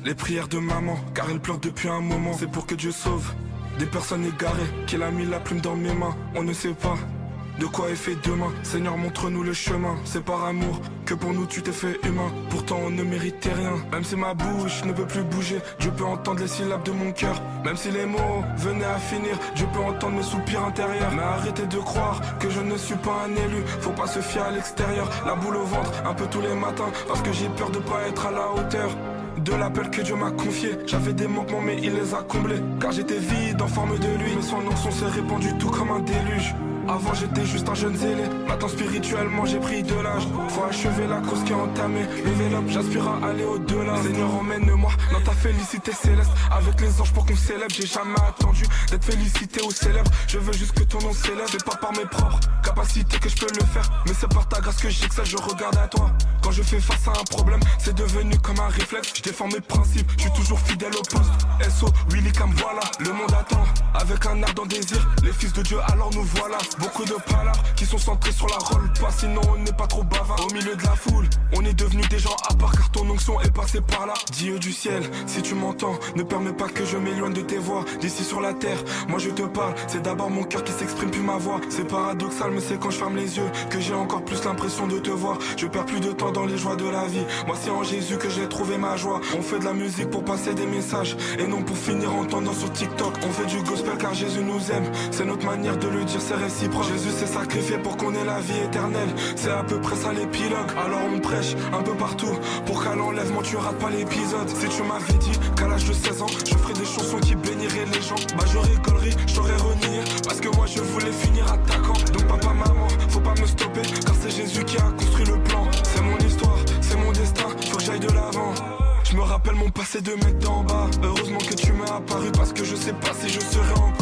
les prières de maman, car elle pleure depuis un moment. C'est pour que Dieu sauve des personnes égarées, qu'il a mis la plume dans mes mains. On ne sait pas de quoi est fait demain. Seigneur, montre-nous le chemin. C'est par amour que pour nous tu t'es fait humain. Pourtant on ne méritait rien. Même si ma bouche ne peut plus bouger, Dieu peut entendre les syllabes de mon cœur. Même si les mots venaient à finir, Dieu peut entendre mes soupirs intérieurs. Mais arrêtez de croire que je ne suis pas un élu. Faut pas se fier à l'extérieur. La boule au ventre un peu tous les matins, parce que j'ai peur de pas être à la hauteur de l'appel que Dieu m'a confié. J'avais des manquements mais il les a comblés, car j'étais vide en forme de lui. Mais son nom s'est répandu tout comme un déluge. Avant j'étais juste un jeune zélé, maintenant spirituellement j'ai pris de l'âge. Faut achever la course qui est entamée, lever l'homme, j'aspire à aller au-delà. Seigneur, emmène-moi dans ta félicité céleste, avec les anges pour qu'on célèbre. J'ai jamais attendu d'être félicité ou célèbre, je veux juste que ton nom s'élève. C'est pas par mes propres capacités que je peux le faire, mais c'est par ta grâce que j'excelle, je regarde à toi. Quand je fais face à un problème, c'est devenu comme un réflexe. Je défends mes principes, je suis toujours fidèle au poste. SO, Willy Cam, voilà, le monde attend avec un ardent désir, les fils de Dieu alors nous voilà. Beaucoup de palabres qui sont centrées sur la rôle, pas sinon on n'est pas trop bavard. Au milieu de la foule, on est devenus des gens à part, car ton onction est passée par là. Dieu du ciel, si tu m'entends, ne permets pas que je m'éloigne de tes voix. D'ici sur la terre, moi je te parle, c'est d'abord mon cœur qui s'exprime puis ma voix. C'est paradoxal mais c'est quand je ferme les yeux que j'ai encore plus l'impression de te voir. Je perds plus de temps dans les joies de la vie, moi c'est en Jésus que j'ai trouvé ma joie. On fait de la musique pour passer des messages et non pour finir en tendance sur TikTok. On fait du gospel car Jésus nous aime, c'est notre manière de le dire, c'est réciproque. Jésus s'est sacrifié pour qu'on ait la vie éternelle, c'est à peu près ça l'épilogue. Alors on prêche un peu partout pour qu'à l'enlèvement tu rates pas l'épisode. Si tu m'avais dit qu'à l'âge de 16 ans je ferais des chansons qui béniraient les gens, bah je rigolerais, je t'aurais renié, parce que moi je voulais finir attaquant. Donc papa, maman, faut pas me stopper, car c'est Jésus qui a construit le plan. C'est mon histoire, c'est mon destin, faut que j'aille de l'avant. Je me rappelle mon passé de mec d'en bas, heureusement que tu m'as apparu, parce que je sais pas si je serai encore